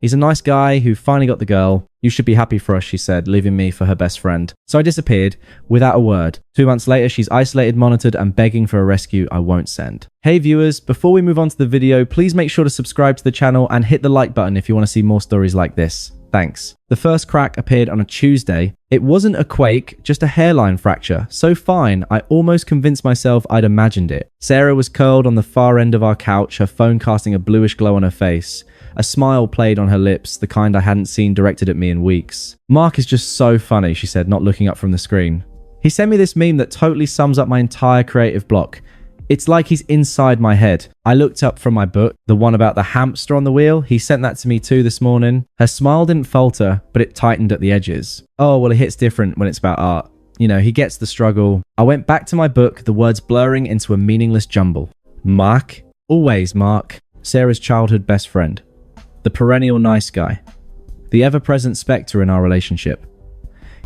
He's a nice guy who finally got the girl. You should be happy for us, she said, leaving me for her best friend. So I disappeared without a word. 2 months later, she's isolated, monitored, and begging for a rescue I won't send. Hey viewers, before we move on to the video, please make sure to subscribe to the channel and hit the like button if you want to see more stories like this. Thanks. The first crack appeared on a Tuesday. It wasn't a quake, just a hairline fracture. So fine, I almost convinced myself I'd imagined it. Sarah was curled on the far end of our couch, her phone casting a bluish glow on her face. A smile played on her lips, the kind I hadn't seen directed at me in weeks. Mark is just so funny, she said, not looking up from the screen. He sent me this meme that totally sums up my entire creative block. It's like he's inside my head. I looked up from my book, the one about the hamster on the wheel. He sent that to me too this morning. Her smile didn't falter, but it tightened at the edges. Oh, well, it hits different when it's about art. You know, he gets the struggle. I went back to my book, the words blurring into a meaningless jumble. Mark? Always Mark. Sarah's childhood best friend. The perennial nice guy. The ever-present spectre in our relationship.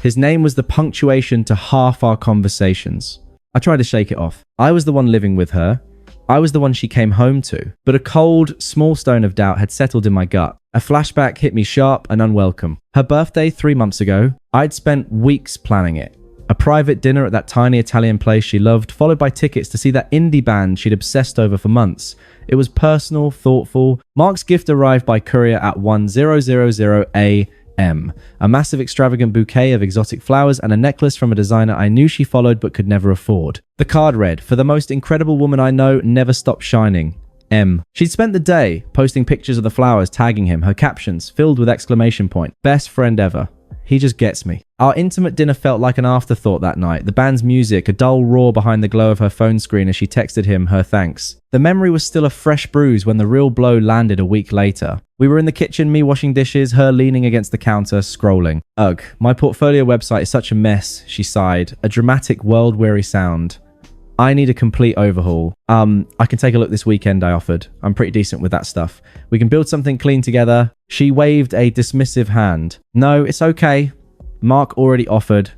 His name was the punctuation to half our conversations. I tried to shake it off. I was the one living with her. I was the one she came home to. But a cold, small stone of doubt had settled in my gut. A flashback hit me sharp and unwelcome. Her birthday 3 months ago, I'd spent weeks planning it. A private dinner at that tiny Italian place she loved, followed by tickets to see that indie band she'd obsessed over for months. It was personal, thoughtful. Mark's gift arrived by courier at 1000 a.m. A massive extravagant bouquet of exotic flowers and a necklace from a designer I knew she followed but could never afford. The card read, "For the most incredible woman I know, never stop shining. M." She'd spent the day posting pictures of the flowers, tagging him, her captions filled with exclamation point. Best friend ever. He just gets me. Our intimate dinner felt like an afterthought that night. The band's music, a dull roar behind the glow of her phone screen as she texted him her thanks. The memory was still a fresh bruise when the real blow landed a week later. We were in the kitchen, me washing dishes, her leaning against the counter, scrolling. Ugh, my portfolio website is such a mess, she sighed. A dramatic, world-weary sound. I need a complete overhaul. I can take a look this weekend, I offered. I'm pretty decent with that stuff. We can build something clean together. She waved a dismissive hand. No, it's okay. Mark already offered.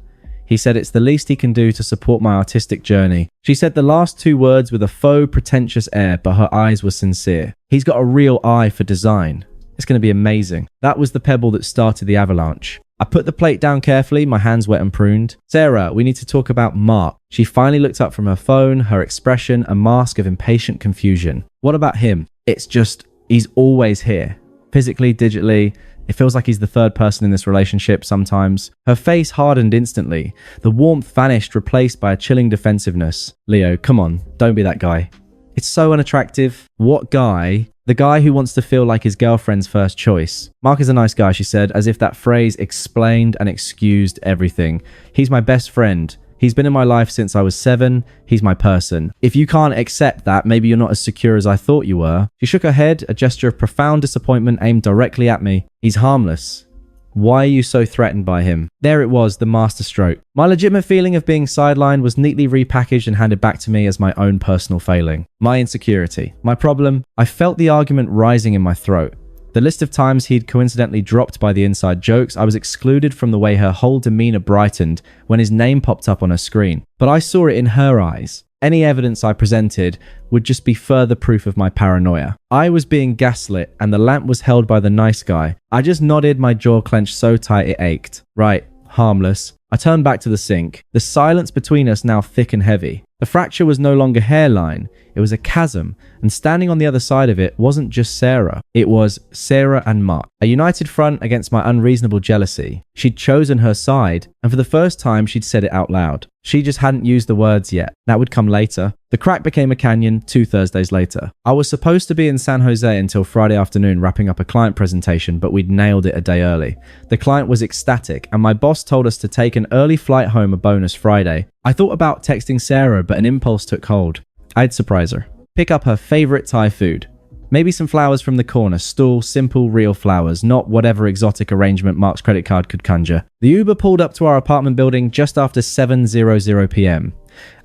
He said it's the least he can do to support my artistic journey. She said the last 2 words with a faux pretentious air, but her eyes were sincere. He's got a real eye for design. It's going to be amazing. That was the pebble that started the avalanche. I put the plate down carefully, my hands wet and pruned. Sarah, we need to talk about Mark. She finally looked up from her phone, her expression a mask of impatient confusion. What about him? It's just, he's always here. Physically, digitally. It feels like he's the third person in this relationship sometimes. Her face hardened instantly. The warmth vanished, replaced by a chilling defensiveness. Leo, come on, don't be that guy. It's so unattractive. What guy? The guy who wants to feel like his girlfriend's first choice. Mark is a nice guy, she said, as if that phrase explained and excused everything. He's my best friend. He's been in my life since I was 7. He's my person. If you can't accept that, maybe you're not as secure as I thought you were. She shook her head, a gesture of profound disappointment aimed directly at me. He's harmless. Why are you so threatened by him? There it was, the masterstroke. My legitimate feeling of being sidelined was neatly repackaged and handed back to me as my own personal failing. My insecurity. My problem? I felt the argument rising in my throat. The list of times he'd coincidentally dropped by the inside jokes, I was excluded from the way her whole demeanor brightened when his name popped up on her screen. But I saw it in her eyes. Any evidence I presented would just be further proof of my paranoia. I was being gaslit and the lamp was held by the nice guy. I just nodded, my jaw clenched so tight it ached. Right, harmless. I turned back to the sink. The silence between us now thick and heavy. The fracture was no longer hairline. It was a chasm, and standing on the other side of it wasn't just Sarah. It was Sarah and Mark. A united front against my unreasonable jealousy. She'd chosen her side, and for the first time she'd said it out loud. She just hadn't used the words yet. That would come later. The crack became a canyon 2 Thursdays later. I was supposed to be in San Jose until Friday afternoon wrapping up a client presentation, but we'd nailed it a day early. The client was ecstatic, and my boss told us to take an early flight home, a bonus Friday. I thought about texting Sarah, but an impulse took hold. I'd surprise her. Pick up her favorite Thai food. Maybe some flowers from the corner stall, simple, real flowers, not whatever exotic arrangement Mark's credit card could conjure. The Uber pulled up to our apartment building just after 7:00 p.m.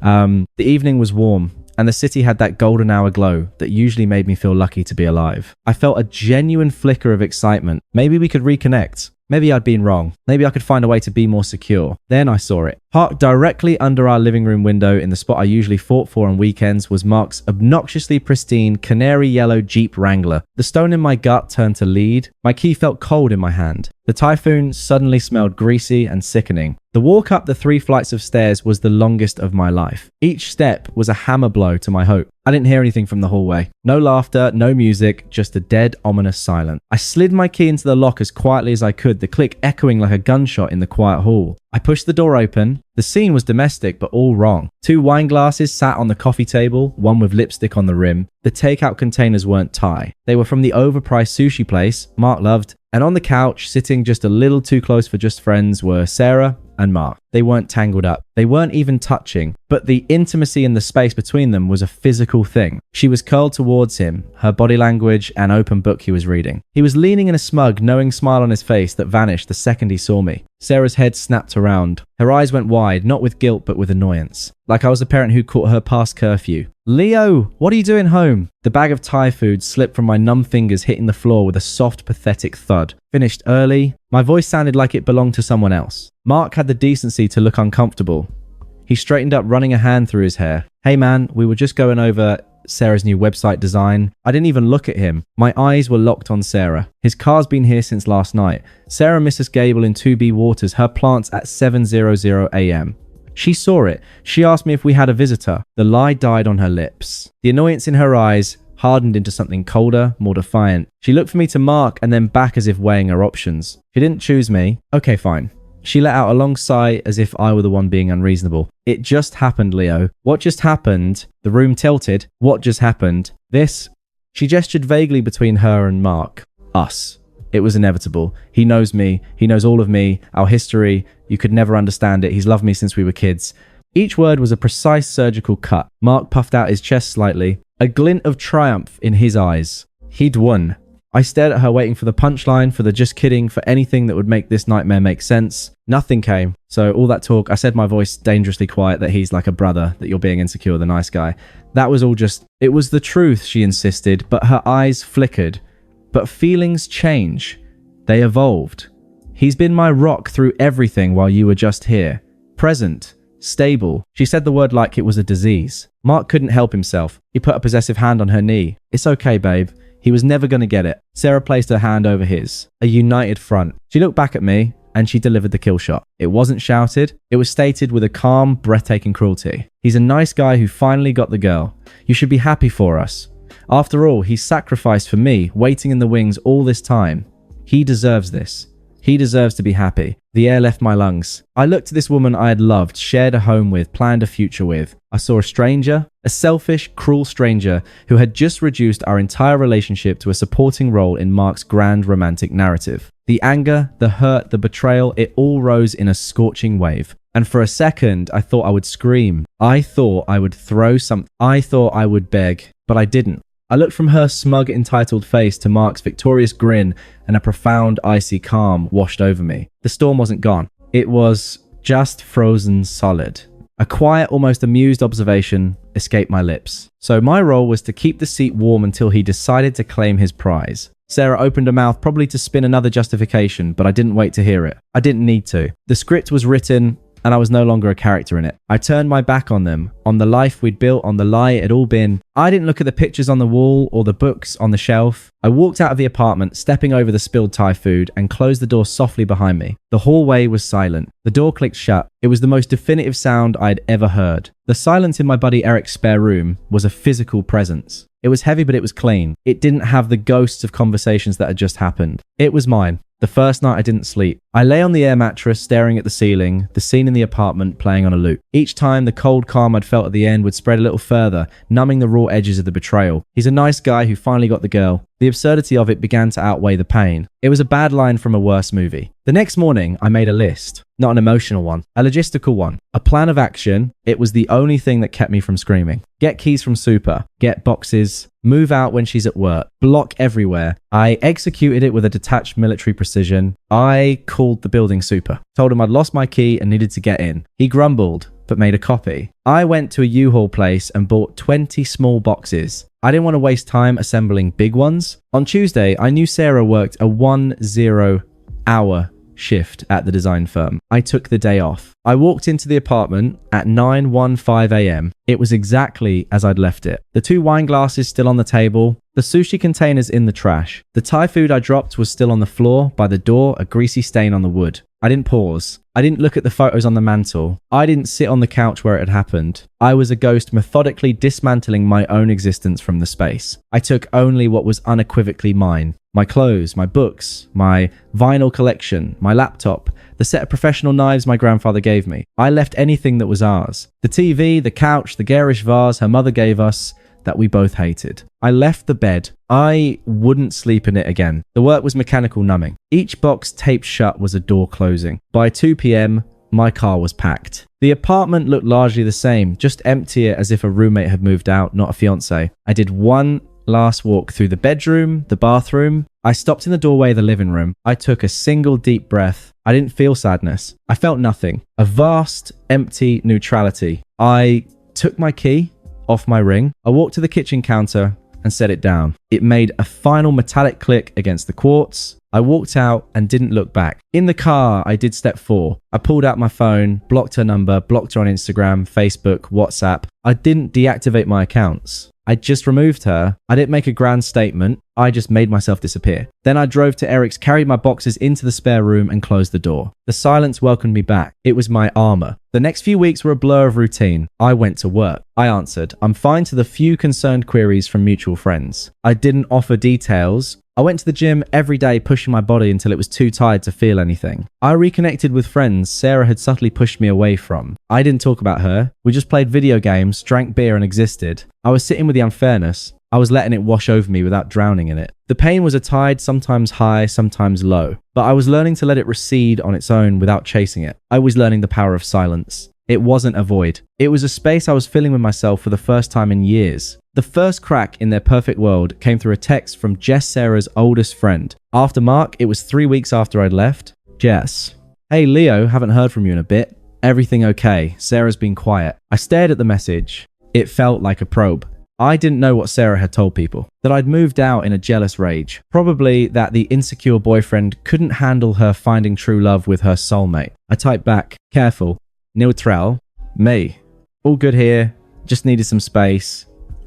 The evening was warm, and the city had that golden hour glow that usually made me feel lucky to be alive. I felt a genuine flicker of excitement. Maybe we could reconnect. Maybe I'd been wrong. Maybe I could find a way to be more secure. Then I saw it. Parked directly under our living room window in the spot I usually fought for on weekends was Mark's obnoxiously pristine canary yellow Jeep Wrangler. The stone in my gut turned to lead. My key felt cold in my hand. The Typhoon suddenly smelled greasy and sickening. The walk up the 3 flights of stairs was the longest of my life. Each step was a hammer blow to my hope. I didn't hear anything from the hallway. No laughter, no music, just a dead, ominous silence. I slid my key into the lock as quietly as I could, the click echoing like a gunshot in the quiet hall. I pushed the door open. The scene was domestic, but all wrong. 2 wine glasses sat on the coffee table, one with lipstick on the rim. The takeout containers weren't Thai. They were from the overpriced sushi place Mark loved. And on the couch, sitting just a little too close for just friends, were Sarah and Mark. They weren't tangled up. They weren't even touching, but the intimacy in the space between them was a physical thing. She was curled towards him, her body language an open book he was reading. He was leaning in a smug, knowing smile on his face that vanished the second he saw me. Sarah's head snapped around. Her eyes went wide, not with guilt, but with annoyance. Like I was a parent who caught her past curfew. Leo, what are you doing home? The bag of Thai food slipped from my numb fingers, hitting the floor with a soft, pathetic thud. Finished early. My voice sounded like it belonged to someone else. Mark had the decency to look uncomfortable. He straightened up, running a hand through his hair. Hey man, we were just going over Sarah's new website design. I didn't even look at him. My eyes were locked on Sarah. His car's been here since last night. Sarah Mrs. Gable in 2B Waters, her plants at 7:00 a.m. She saw it. She asked me if we had a visitor. The lie died on her lips. The annoyance in her eyes hardened into something colder, more defiant. She looked from me to Mark and then back as if weighing her options. She didn't choose me. Okay, fine. She let out a long sigh as if I were the one being unreasonable. It just happened, Leo. What just happened? The room tilted. What just happened? This? She gestured vaguely between her and Mark. Us. It was inevitable. He knows me. He knows all of me. Our history. You could never understand it. He's loved me since we were kids. Each word was a precise surgical cut. Mark puffed out his chest slightly. A glint of triumph in his eyes. He'd won. I stared at her, waiting for the punchline, for the just kidding, for anything that would make this nightmare make sense. Nothing came. So all that talk, I said, my voice dangerously quiet, that he's like a brother, that you're being insecure, the nice guy. That was all just... It was the truth, she insisted, but her eyes flickered. But feelings change. They evolved. He's been my rock through everything while you were just here. Present. Stable. She said the word like it was a disease. Mark couldn't help himself. He put a possessive hand on her knee. It's okay, babe. He was never going to get it. Sarah placed her hand over his. A united front. She looked back at me, and she delivered the kill shot. It wasn't shouted. It was stated with a calm, breathtaking cruelty. He's a nice guy who finally got the girl. You should be happy for us. After all, he sacrificed for me, waiting in the wings all this time. He deserves this. He deserves to be happy. The air left my lungs. I looked at this woman I had loved, shared a home with, planned a future with. I saw a stranger, a selfish, cruel stranger who had just reduced our entire relationship to a supporting role in Mark's grand romantic narrative. The anger, the hurt, the betrayal, it all rose in a scorching wave. And for a second, I thought I would scream. I thought I would throw something. I thought I would beg, but I didn't. I looked from her smug, entitled face to Mark's victorious grin, and a profound, icy calm washed over me. The storm wasn't gone. It was just frozen solid. A quiet, almost amused observation escaped my lips. So my role was to keep the seat warm until he decided to claim his prize. Sarah opened her mouth, probably to spin another justification, but I didn't wait to hear it. I didn't need to. The script was written, and I was no longer a character in it. I turned my back on them, on the life we'd built, on the lie it had all been. I didn't look at the pictures on the wall or the books on the shelf. I walked out of the apartment, stepping over the spilled Thai food, and closed the door softly behind me. The hallway was silent. The door clicked shut. It was the most definitive sound I'd ever heard. The silence in my buddy Eric's spare room was a physical presence. It was heavy, but it was clean. It didn't have the ghosts of conversations that had just happened. It was mine. The first night I didn't sleep. I lay on the air mattress, staring at the ceiling, the scene in the apartment playing on a loop. Each time, the cold calm I'd felt at the end would spread a little further, numbing the raw edges of the betrayal. He's a nice guy who finally got the girl. The absurdity of it began to outweigh the pain. It was a bad line from a worse movie. The next morning, I made a list. Not an emotional one, a logistical one. A plan of action. It was the only thing that kept me from screaming. Get keys from Super. Get boxes. Move out when she's at work. Block everywhere. I executed it with a detached military precision. I called the building Super. Told him I'd lost my key and needed to get in. He grumbled, but made a copy. I went to a U-Haul place and bought 20 small boxes. I didn't want to waste time assembling big ones. On Tuesday, I knew Sarah worked a 10-hour shift at the design firm. I took the day off. I walked into the apartment at 9:15 a.m. It was exactly as I'd left it. The 2 wine glasses still on the table, the sushi containers in the trash. The Thai food I dropped was still on the floor, by the door, a greasy stain on the wood. I didn't pause. I didn't look at the photos on the mantle. I didn't sit on the couch where it had happened. I was a ghost methodically dismantling my own existence from the space. I took only what was unequivocally mine. My clothes, my books, my vinyl collection, my laptop, the set of professional knives my grandfather gave me. I left anything that was ours. The TV, the couch, the garish vase her mother gave us that we both hated. I left the bed. I wouldn't sleep in it again. The work was mechanical numbing. Each box taped shut was a door closing. By 2 p.m., my car was packed. The apartment looked largely the same, just emptier as if a roommate had moved out, not a fiance. I did one last walk through the bedroom, the bathroom. I stopped in the doorway of the living room. I took a single deep breath. I didn't feel sadness. I felt nothing. A vast, empty neutrality. I took my key off my ring. I walked to the kitchen counter and set it down. It made a final metallic click against the quartz. I walked out and didn't look back. In the car, I did step 4. I pulled out my phone, blocked her number, blocked her on Instagram, Facebook, WhatsApp. I didn't deactivate my accounts. I just removed her. I didn't make a grand statement. I just made myself disappear. Then I drove to Eric's, carried my boxes into the spare room and closed the door. The silence welcomed me back. It was my armor. The next few weeks were a blur of routine. I went to work. I answered, I'm fine, to the few concerned queries from mutual friends. I didn't offer details. I went to the gym every day, pushing my body until it was too tired to feel anything. I reconnected with friends Sarah had subtly pushed me away from. I didn't talk about her. We just played video games, drank beer, and existed. I was sitting with the unfairness. I was letting it wash over me without drowning in it. The pain was a tide, sometimes high, sometimes low. But I was learning to let it recede on its own without chasing it. I was learning the power of silence. It wasn't a void. It was a space I was filling with myself for the first time in years. The first crack in their perfect world came through a text from Jess, Sarah's oldest friend. After Mark, it was 3 weeks after I'd left. Jess: Hey Leo, haven't heard from you in a bit. Everything okay? Sarah's been quiet. I stared at the message. It felt like a probe. I didn't know what Sarah had told people. That I'd moved out in a jealous rage. Probably that the insecure boyfriend couldn't handle her finding true love with her soulmate. I typed back, careful, neutral, me. All good here, just needed some space.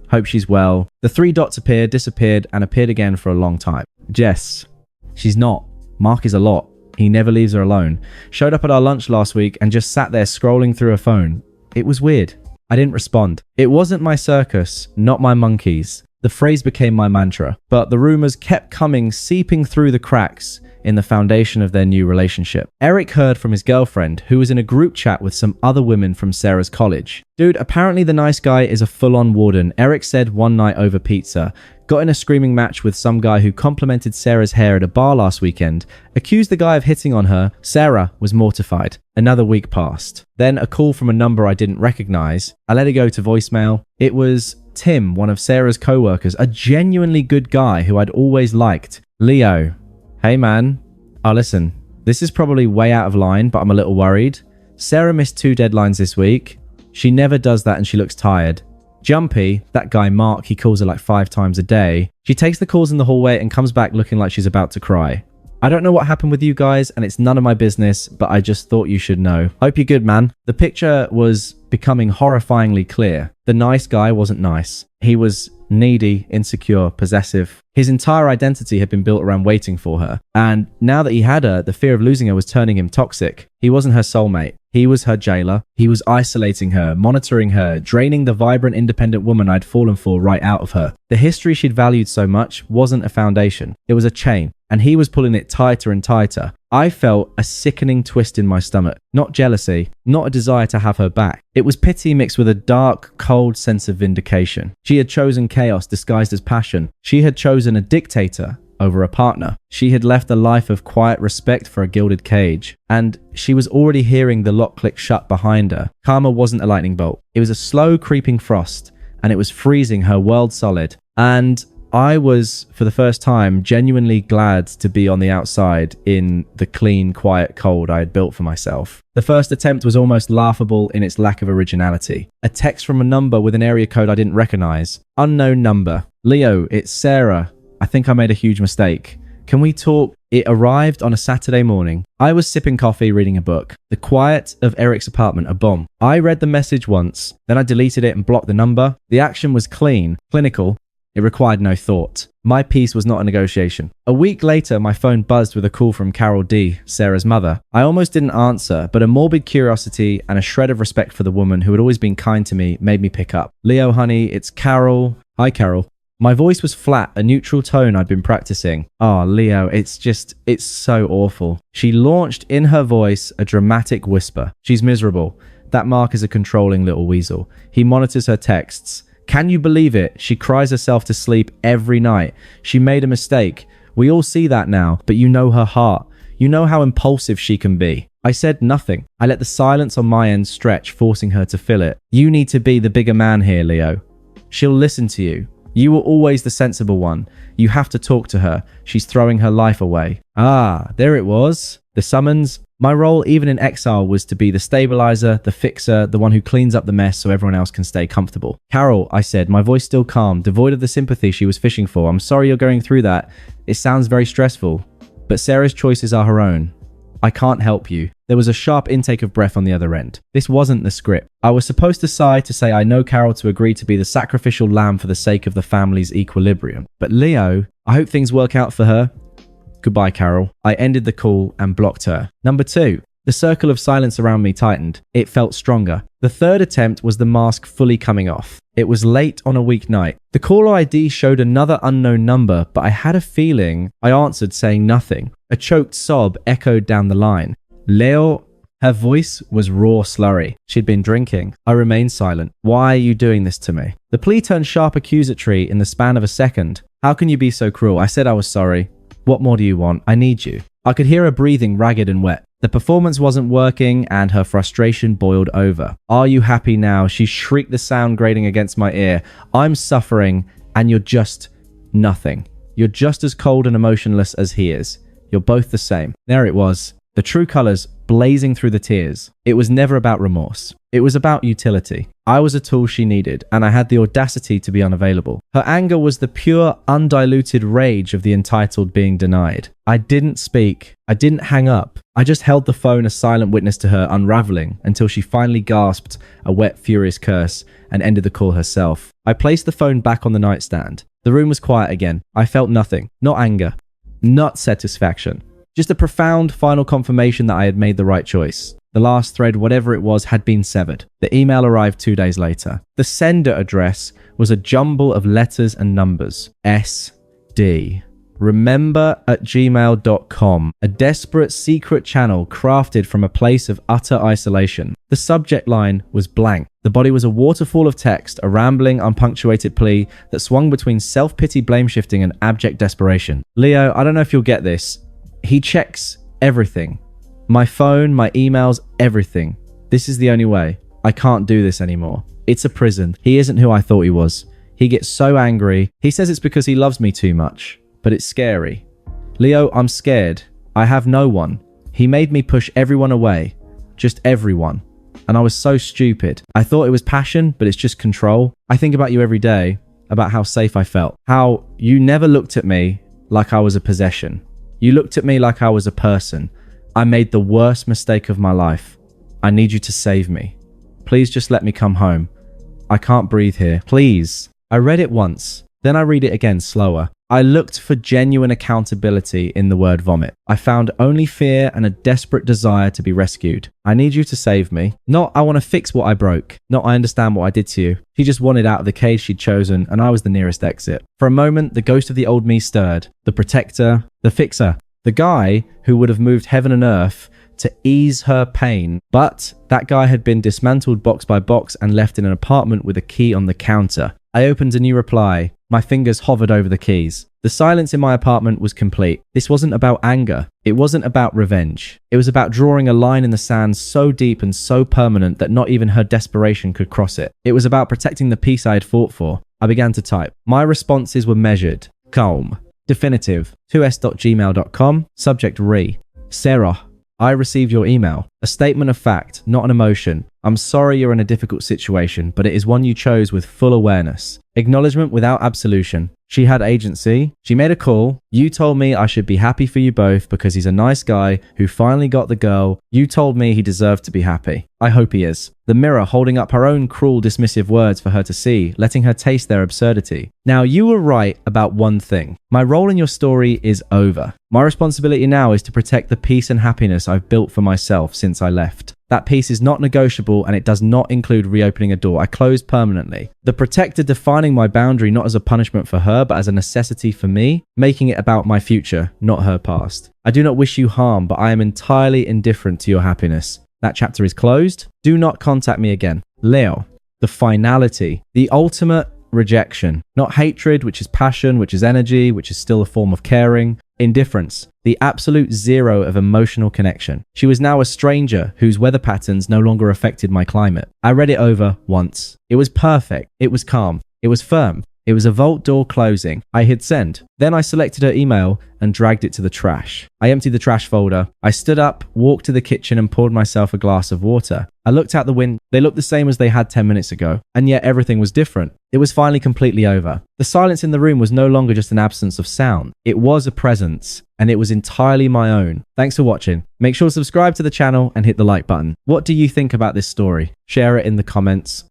Hope she's well. The 3 dots appeared, disappeared, and appeared again for a long time. Jess: She's not. Mark is a lot. He never leaves her alone. Showed up at our lunch last week and just sat there scrolling through her phone. It was weird. I didn't respond. It wasn't my circus, not my monkeys. The phrase became my mantra, but the rumors kept coming, seeping through the cracks in the foundation of their new relationship. Eric heard from his girlfriend, who was in a group chat with some other women from Sarah's college. Dude, apparently the nice guy is a full-on warden. Eric said one night over pizza, got in a screaming match with some guy who complimented Sarah's hair at a bar last weekend, accused the guy of hitting on her. Sarah was mortified. Another week passed. Then a call from a number I didn't recognize. I let it go to voicemail. It was Tim, one of Sarah's co-workers, a genuinely good guy who I'd always liked. Leo: Hey man. Listen, this is probably way out of line, but I'm a little worried. Sarah missed 2 deadlines this week. She never does that and she looks tired. Jumpy, that guy Mark, he calls her like 5 times a day. She takes the calls in the hallway and comes back looking like she's about to cry. I don't know what happened with you guys and it's none of my business, but I just thought you should know. Hope you're good, man. The picture was becoming horrifyingly clear. The nice guy wasn't nice. He was needy, insecure, possessive. His entire identity had been built around waiting for her. And now that he had her, the fear of losing her was turning him toxic. He wasn't her soulmate. He was her jailer. He was isolating her, monitoring her, draining the vibrant, independent woman I'd fallen for right out of her. The history she'd valued so much wasn't a foundation. It was a chain, and he was pulling it tighter and tighter. I felt a sickening twist in my stomach. Not jealousy, not a desire to have her back. It was pity mixed with a dark, cold sense of vindication. She had chosen chaos disguised as passion. She had chosen a dictator over a partner. She had left a life of quiet respect for a gilded cage. And she was already hearing the lock click shut behind her. Karma wasn't a lightning bolt. It was a slow creeping frost, and it was freezing her world solid. And I was, for the first time, genuinely glad to be on the outside in the clean, quiet cold I had built for myself. The first attempt was almost laughable in its lack of originality. A text from a number with an area code I didn't recognize. Unknown number. Leo, it's Sarah. I think I made a huge mistake. Can we talk? It arrived on a Saturday morning. I was sipping coffee reading a book. The quiet of Eric's apartment, a bomb. I read the message once, then I deleted it and blocked the number. The action was clean, clinical. It required no thought. My peace was not a negotiation. A week later, my phone buzzed with a call from Carol D., Sarah's mother. I almost didn't answer, but a morbid curiosity and a shred of respect for the woman who had always been kind to me made me pick up. Leo, honey, it's Carol. Hi, Carol. My voice was flat, a neutral tone I'd been practicing. Leo, it's so awful. She launched in her voice a dramatic whisper. She's miserable. That Mark is a controlling little weasel. He monitors her texts. Can you believe it? She cries herself to sleep every night. She made a mistake. We all see that now, but you know her heart. You know how impulsive she can be. I said nothing. I let the silence on my end stretch, forcing her to fill it. You need to be the bigger man here, Leo. She'll listen to you. You were always the sensible one. You have to talk to her. She's throwing her life away. There it was. The summons. My role, even in exile, was to be the stabilizer, the fixer, the one who cleans up the mess so everyone else can stay comfortable. Carol, I said, my voice still calm, devoid of the sympathy she was fishing for. I'm sorry you're going through that. It sounds very stressful. But Sarah's choices are her own. I can't help you. There was a sharp intake of breath on the other end. This wasn't the script. I was supposed to sigh to say I know Carol to agree to be the sacrificial lamb for the sake of the family's equilibrium. But Leo, I hope things work out for her. Goodbye, Carol. I ended the call and blocked her. Number 2. The circle of silence around me tightened. It felt stronger. The third attempt was the mask fully coming off. It was late on a weeknight. The caller ID showed another unknown number, but I had a feeling. I answered saying nothing. A choked sob echoed down the line. Leo. Her voice was raw slurry. She'd been drinking. I remained silent. Why are you doing this to me? The plea turned sharp accusatory in the span of a second. How can you be so cruel? I said I was sorry. What more do you want? I need you. I could hear her breathing ragged and wet. The performance wasn't working and her frustration boiled over. Are you happy now? She shrieked, the sound grating against my ear. I'm suffering and you're just nothing. You're just as cold and emotionless as he is. You're both the same. There it was. The true colors blazing through the tears. It was never about remorse. It was about utility. I was a tool she needed, and I had the audacity to be unavailable. Her anger was the pure, undiluted rage of the entitled being denied. I didn't speak. I didn't hang up. I just held the phone, a silent witness to her unraveling, until she finally gasped a wet, furious curse and ended the call herself. I placed the phone back on the nightstand. The room was quiet again. I felt nothing. Not anger. Not satisfaction. Just a profound final confirmation that I had made the right choice. The last thread, whatever it was, had been severed. The email arrived 2 days later. The sender address was a jumble of letters and numbers. SD. Remember@gmail.com. A desperate secret channel crafted from a place of utter isolation. The subject line was blank. The body was a waterfall of text, a rambling, unpunctuated plea that swung between self-pity, blame-shifting, and abject desperation. Leo, I don't know if you'll get this. He checks everything. My phone, my emails, everything. This is the only way. I can't do this anymore. It's a prison. He isn't who I thought he was. He gets so angry. He says it's because he loves me too much. But it's scary. Leo, I'm scared. I have no one. He made me push everyone away. Just everyone. And I was so stupid. I thought it was passion, but it's just control. I think about you every day, about how safe I felt. How you never looked at me like I was a possession. You looked at me like I was a person. I made the worst mistake of my life. I need you to save me. Please just let me come home. I can't breathe here. Please. I read it once. Then I read it again slower. I looked for genuine accountability in the word vomit. I found only fear and a desperate desire to be rescued. I need you to save me. Not I want to fix what I broke. Not I understand what I did to you. She just wanted out of the cage she'd chosen, and I was the nearest exit. For a moment, the ghost of the old me stirred. The protector, the fixer, the guy who would have moved heaven and earth to ease her pain. But that guy had been dismantled box by box and left in an apartment with a key on the counter. I opened a new reply. My fingers hovered over the keys. The silence in my apartment was complete. This wasn't about anger. It wasn't about revenge. It was about drawing a line in the sand so deep and so permanent that not even her desperation could cross it. It was about protecting the peace I had fought for. I began to type. My responses were measured, calm, definitive. 2s.gmail.com. Subject re. Sarah, I received your email. A statement of fact, not an emotion. I'm sorry you're in a difficult situation, but it is one you chose with full awareness. Acknowledgement without absolution. She had agency. She made a call. You told me I should be happy for you both because he's a nice guy who finally got the girl. You told me he deserved to be happy. I hope he is. The mirror holding up her own cruel, dismissive words for her to see, letting her taste their absurdity. Now, you were right about one thing. My role in your story is over. My responsibility now is to protect the peace and happiness I've built for myself since I left. That peace is not negotiable and it does not include reopening a door. I closed permanently. The protector defining my boundary not as a punishment for her, but as a necessity for me, making it about my future, not her past. I do not wish you harm, but I am entirely indifferent to your happiness. That chapter is closed. Do not contact me again. Leo, the finality, the ultimate rejection, not hatred, which is passion, which is energy, which is still a form of caring. Indifference, the absolute zero of emotional connection. She was now a stranger whose weather patterns no longer affected my climate. I read it over once. It was perfect. It was calm. It was firm. It was a vault door closing. I hit send. Then I selected her email and dragged it to the trash. I emptied the trash folder. I stood up, walked to the kitchen and poured myself a glass of water. I looked out the window. They looked the same as they had 10 minutes ago, and yet everything was different. It was finally completely over. The silence in the room was no longer just an absence of sound. It was a presence, and it was entirely my own. Thanks for watching. Make sure to subscribe to the channel and hit the like button. What do you think about this story? Share it in the comments.